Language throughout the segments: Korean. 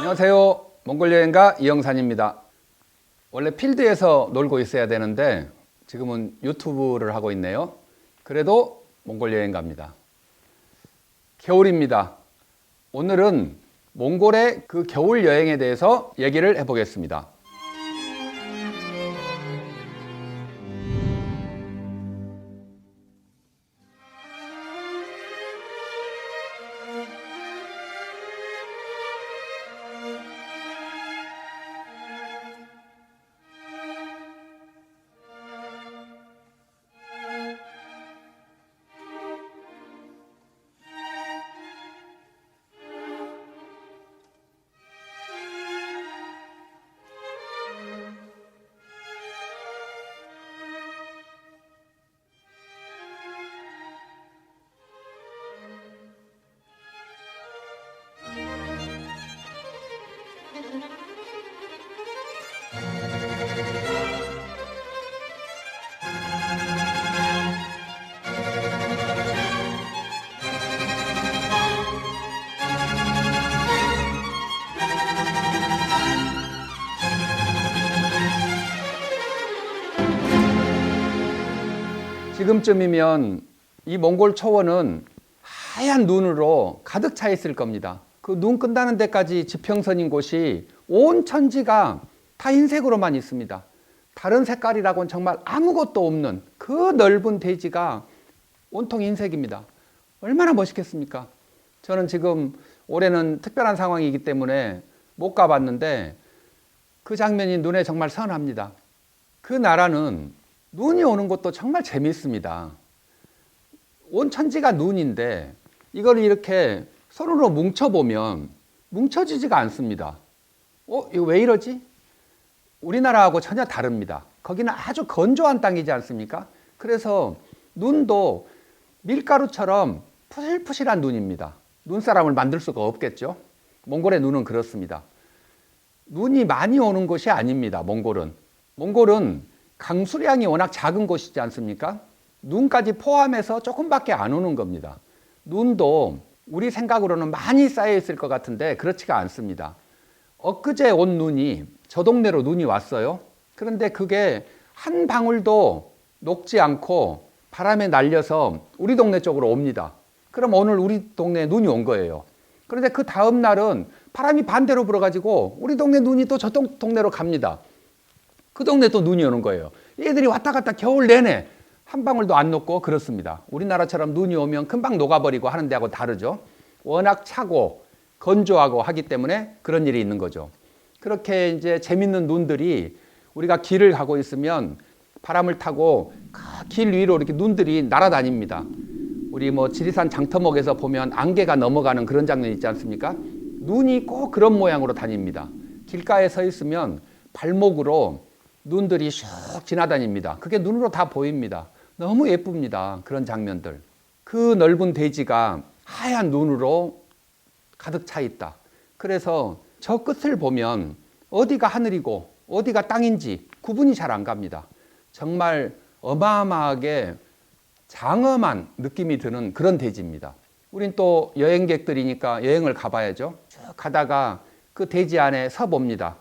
안녕하세요. 몽골 여행가 이영산입니다. 원래 필드에서 놀고 있어야 되는데 지금은 유튜브를 하고 있네요. 그래도 몽골 여행가입니다. 겨울입니다. 오늘은 몽골의 그 겨울 여행에 대해서 얘기를 해보겠습니다. 지금쯤이면 이 몽골 초원은 하얀 눈으로 가득 차 있을 겁니다. 그 눈 끝나는 데까지 지평선인 곳이 온 천지가 다 흰색으로만 있습니다. 다른 색깔이라고는 정말 아무것도 없는 그 넓은 대지가 온통 흰색입니다. 얼마나 멋있겠습니까? 저는 지금 올해는 특별한 상황이기 때문에 못 가봤는데 그 장면이 눈에 정말 선합니다. 그 나라는 눈이 오는 것도 정말 재밌습니다. 온 천지가 눈인데 이걸 이렇게 손으로 뭉쳐보면 뭉쳐지지가 않습니다. 이거 왜 이러지? 우리나라하고 전혀 다릅니다. 거기는 아주 건조한 땅이지 않습니까? 그래서 눈도 밀가루처럼 푸실푸실한 눈입니다. 눈사람을 만들 수가 없겠죠. 몽골의 눈은 그렇습니다. 눈이 많이 오는 곳이 아닙니다. 몽골은 강수량이 워낙 작은 곳이지 않습니까? 눈까지 포함해서 조금밖에 안 오는 겁니다. 눈도 우리 생각으로는 많이 쌓여 있을 것 같은데 그렇지가 않습니다. 엊그제 온 눈이 저 동네로 눈이 왔어요. 그런데 그게 한 방울도 녹지 않고 바람에 날려서 우리 동네 쪽으로 옵니다. 그럼 오늘 우리 동네에 눈이 온 거예요. 그런데 그 다음 날은 바람이 반대로 불어가지고 우리 동네 눈이 또 저 동네로 갑니다. 그 동네 또 눈이 오는 거예요. 얘들이 왔다 갔다 겨울 내내 한 방울도 안 녹고 그렇습니다. 우리나라처럼 눈이 오면 금방 녹아버리고 하는 데하고 다르죠. 워낙 차고 건조하고 하기 때문에 그런 일이 있는 거죠. 그렇게 이제 재밌는 눈들이 우리가 길을 가고 있으면 바람을 타고 길 위로 이렇게 눈들이 날아다닙니다. 우리 지리산 장터목에서 보면 안개가 넘어가는 그런 장면 있지 않습니까? 눈이 꼭 그런 모양으로 다닙니다. 길가에 서 있으면 발목으로 눈들이 슉 지나다닙니다. 그게 눈으로 다 보입니다. 너무 예쁩니다. 그런 장면들. 그 넓은 대지가 하얀 눈으로 가득 차 있다. 그래서 저 끝을 보면 어디가 하늘이고 어디가 땅인지 구분이 잘 안 갑니다. 정말 어마어마하게 장엄한 느낌이 드는 그런 대지입니다. 우린 또 여행객들이니까 여행을 가봐야죠. 쭉 가다가 그 대지 안에 서 봅니다.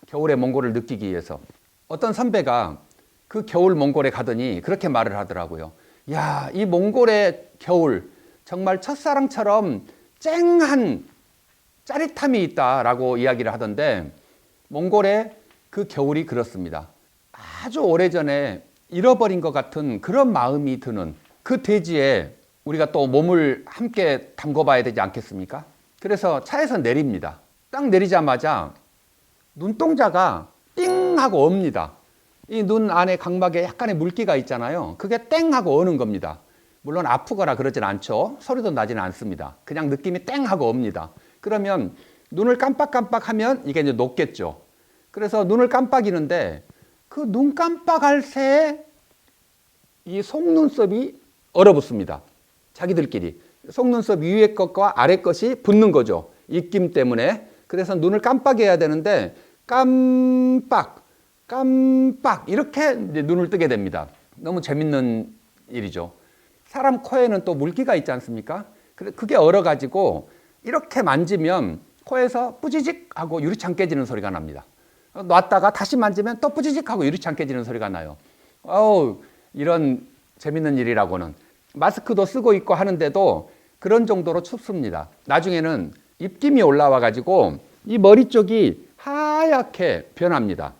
겨울의 몽골을 느끼기 위해서. 어떤 선배가 그 겨울 몽골에 가더니 그렇게 말을 하더라고요. 야, 이 몽골의 겨울 정말 첫사랑처럼 쨍한 짜릿함이 있다라고 이야기를 하던데 몽골의 그 겨울이 그렇습니다. 아주 오래전에 잃어버린 것 같은 그런 마음이 드는 그 대지에 우리가 또 몸을 함께 담궈봐야 되지 않겠습니까? 그래서 차에서 내립니다. 딱 내리자마자 눈동자가 띵 하고 옵니다. 이 눈 안에 각막에 약간의 물기가 있잖아요. 그게 땡 하고 오는 겁니다. 물론 아프거나 그러진 않죠. 소리도 나지는 않습니다. 그냥 느낌이 땡 하고 옵니다. 그러면 눈을 깜빡깜빡하면 이게 이제 녹겠죠. 그래서 눈을 깜빡이는데 그 눈 깜빡할 새에 이 속눈썹이 얼어붙습니다. 자기들끼리. 속눈썹 위에 것과 아래 것이 붙는 거죠. 입김 때문에. 그래서 눈을 깜빡여야 되는데 깜빡 이렇게 이제 눈을 뜨게 됩니다. 너무 재밌는 일이죠. 사람 코에는 또 물기가 있지 않습니까? 그게 얼어가지고 이렇게 만지면 코에서 뿌지직 하고 유리창 깨지는 소리가 납니다. 놨다가 다시 만지면 또 뿌지직 하고 유리창 깨지는 소리가 나요. 이런 재밌는 일이라고는. 마스크도 쓰고 있고 하는데도 그런 정도로 춥습니다. 나중에는 입김이 올라와 가지고 이 머리 쪽이 하얗게 변합니다.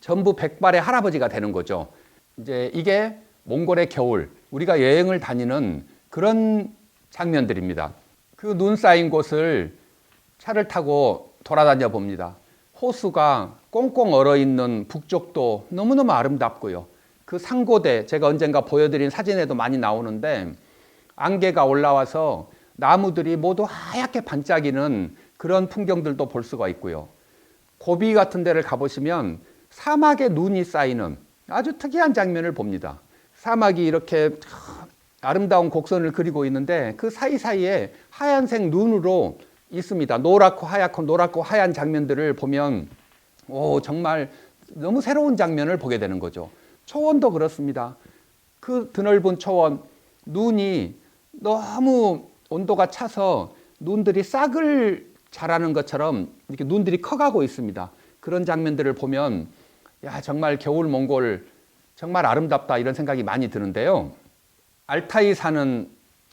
전부 백발의 할아버지가 되는 거죠. 이제 이게 몽골의 겨울, 우리가 여행을 다니는 그런 장면들입니다. 그 눈 쌓인 곳을 차를 타고 돌아다녀 봅니다. 호수가 꽁꽁 얼어 있는 북쪽도 너무너무 아름답고요. 그 상고대, 제가 언젠가 보여드린 사진에도 많이 나오는데 안개가 올라와서 나무들이 모두 하얗게 반짝이는 그런 풍경들도 볼 수가 있고요. 고비 같은 데를 가보시면 사막에 눈이 쌓이는 아주 특이한 장면을 봅니다. 사막이 이렇게 아름다운 곡선을 그리고 있는데 그 사이사이에 하얀색 눈으로 있습니다. 노랗고 하얗고 노랗고 하얀 장면들을 보면 정말 너무 새로운 장면을 보게 되는 거죠. 초원도 그렇습니다. 그 드넓은 초원, 눈이 너무 온도가 차서 눈들이 싹을 자라는 것처럼 이렇게 눈들이 커가고 있습니다. 그런 장면들을 보면 정말 겨울 몽골 정말 아름답다 이런 생각이 많이 드는데요. 알타이 산은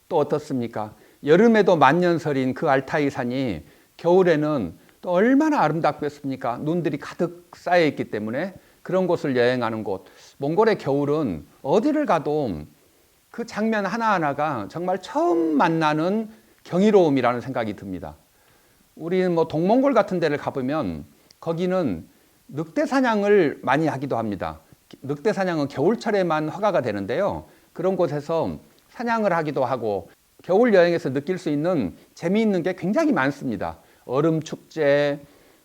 또 어떻습니까? 여름에도 만년설인 그 알타이 산이 겨울에는 또 얼마나 아름답겠습니까? 눈들이 가득 쌓여 있기 때문에 그런 곳을 여행하는 곳. 몽골의 겨울은 어디를 가도 그 장면 하나하나가 정말 처음 만나는 경이로움이라는 생각이 듭니다. 우리 동몽골 같은 데를 가보면 거기는 늑대 사냥을 많이 하기도 합니다. 늑대 사냥은 겨울철에만 허가가 되는데요. 그런 곳에서 사냥을 하기도 하고 겨울 여행에서 느낄 수 있는 재미있는 게 굉장히 많습니다. 얼음 축제,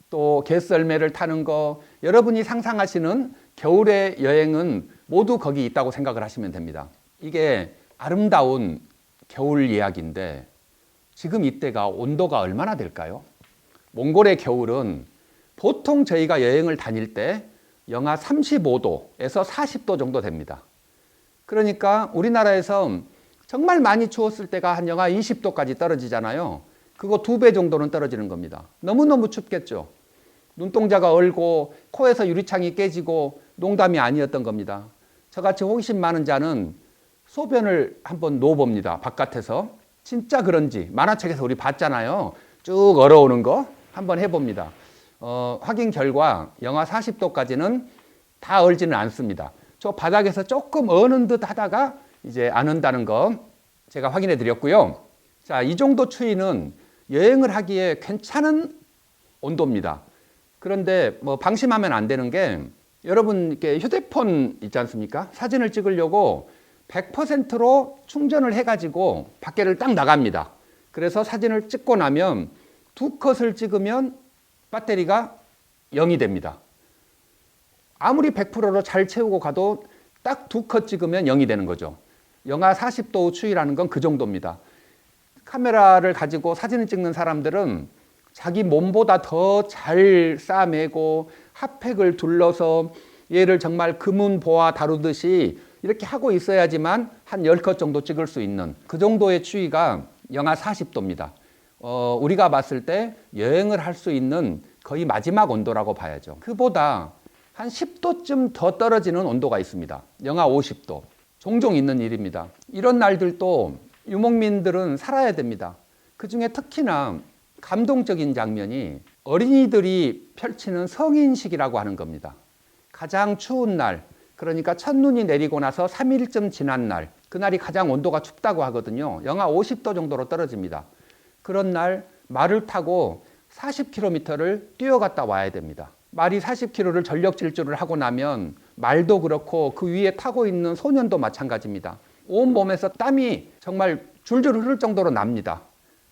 또 개썰매를 타는 거, 여러분이 상상하시는 겨울의 여행은 모두 거기 있다고 생각을 하시면 됩니다. 이게 아름다운 겨울 이야기인데 지금 이때가 온도가 얼마나 될까요? 몽골의 겨울은 보통 저희가 여행을 다닐 때 영하 35도에서 40도 정도 됩니다. 그러니까 우리나라에서 정말 많이 추웠을 때가 한 영하 20도까지 떨어지잖아요. 그거 2배 정도는 떨어지는 겁니다. 너무너무 춥겠죠. 눈동자가 얼고 코에서 유리창이 깨지고 농담이 아니었던 겁니다. 저같이 호기심 많은 자는 소변을 한번 놓아봅니다. 바깥에서. 진짜 그런지 만화책에서 우리 봤잖아요. 쭉 얼어오는 거 한번 해봅니다. 확인 결과 영하 40도까지는 다 얼지는 않습니다. 저 바닥에서 조금 어는 듯 하다가 이제 안 온다는 거 제가 확인해 드렸고요. 자, 이 정도 추위는 여행을 하기에 괜찮은 온도입니다. 그런데 방심하면 안 되는 게 여러분 이렇게 휴대폰 있지 않습니까? 사진을 찍으려고 100%로 충전을 해가지고 밖에를 딱 나갑니다. 그래서 사진을 찍고 나면 2컷을 찍으면 배터리가 0이 됩니다. 아무리 100%로 잘 채우고 가도 딱 2컷 찍으면 0이 되는 거죠. 영하 40도 추위라는 건 그 정도입니다. 카메라를 가지고 사진을 찍는 사람들은 자기 몸보다 더 잘 싸매고 핫팩을 둘러서 얘를 정말 금은보화 다루듯이 이렇게 하고 있어야지만 한 10컷 정도 찍을 수 있는 그 정도의 추위가 영하 40도입니다. 우리가 봤을 때 여행을 할 수 있는 거의 마지막 온도라고 봐야죠. 그보다 한 10도쯤 더 떨어지는 온도가 있습니다. 영하 50도. 종종 있는 일입니다. 이런 날들도 유목민들은 살아야 됩니다. 그중에 특히나 감동적인 장면이 어린이들이 펼치는 성인식이라고 하는 겁니다. 가장 추운 날, 그러니까 첫눈이 내리고 나서 3일쯤 지난 날, 그날이 가장 온도가 춥다고 하거든요. 영하 50도 정도로 떨어집니다. 그런 날 말을 타고 40km를 뛰어갔다 와야 됩니다. 말이 40km를 전력 질주를 하고 나면 말도 그렇고 그 위에 타고 있는 소년도 마찬가지입니다. 온 몸에서 땀이 정말 줄줄 흐를 정도로 납니다.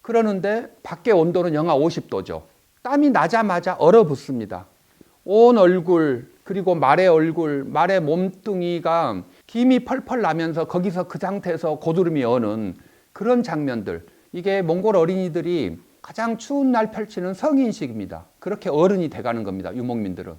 그러는데 밖에 온도는 영하 50도죠. 땀이 나자마자 얼어붙습니다. 온 얼굴, 그리고 말의 얼굴, 말의 몸뚱이가 김이 펄펄 나면서 거기서 그 상태에서 고드름이 어는 그런 장면들. 이게 몽골 어린이들이 가장 추운 날 펼치는 성인식입니다. 그렇게 어른이 돼가는 겁니다. 유목민들은.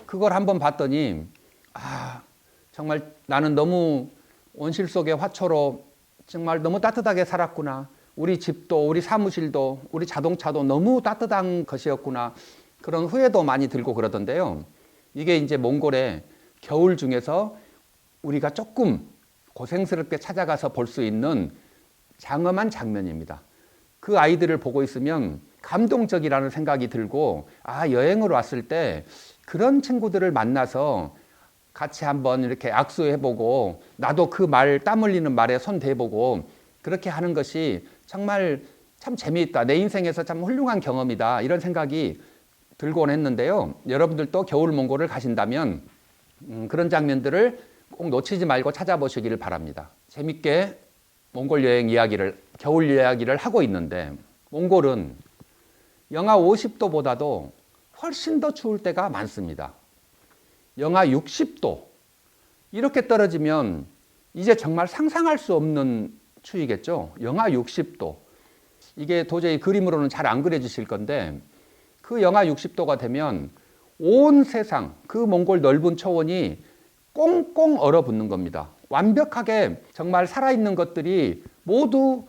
그걸 한번 봤더니 정말 나는 너무 온실 속의 화초로 정말 너무 따뜻하게 살았구나. 우리 집도 우리 사무실도 우리 자동차도 너무 따뜻한 것이었구나. 그런 후회도 많이 들고 그러던데요. 이게 이제 몽골의 겨울 중에서 우리가 조금 고생스럽게 찾아가서 볼 수 있는 장엄한 장면입니다. 그 아이들을 보고 있으면 감동적이라는 생각이 들고 여행을 왔을 때 그런 친구들을 만나서 같이 한번 이렇게 악수해보고 나도 그 말 땀 흘리는 말에 손 대보고 그렇게 하는 것이 정말 참 재미있다. 내 인생에서 참 훌륭한 경험이다. 이런 생각이 들곤 했는데요. 여러분들도 겨울 몽골을 가신다면 그런 장면들을 꼭 놓치지 말고 찾아보시기를 바랍니다. 재밌게 몽골 여행 이야기를, 겨울 이야기를 하고 있는데 몽골은 영하 50도보다도 훨씬 더 추울 때가 많습니다. 영하 60도. 이렇게 떨어지면 이제 정말 상상할 수 없는 추위겠죠. 영하 60도. 이게 도저히 그림으로는 잘 안 그려지실 건데 그 영하 60도가 되면 온 세상, 그 몽골 넓은 초원이 꽁꽁 얼어붙는 겁니다. 완벽하게 정말 살아있는 것들이 모두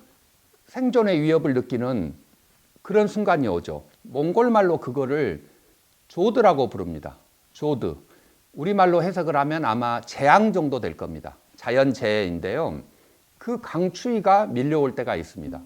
생존의 위협을 느끼는 그런 순간이 오죠. 몽골 말로 그거를 조드라고 부릅니다. 조드. 우리말로 해석을 하면 아마 재앙 정도 될 겁니다. 자연재해인데요. 그 강추위가 밀려올 때가 있습니다.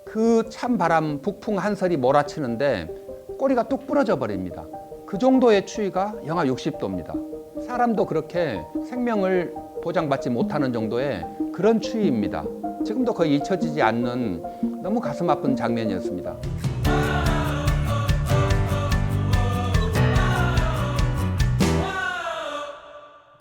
그 찬바람, 북풍 한설이 몰아치는데 꼬리가 뚝 부러져 버립니다. 그 정도의 추위가 영하 60도입니다. 사람도 그렇게 생명을 보장받지 못하는 정도의 그런 추위입니다. 지금도 거의 잊혀지지 않는 너무 가슴 아픈 장면이었습니다.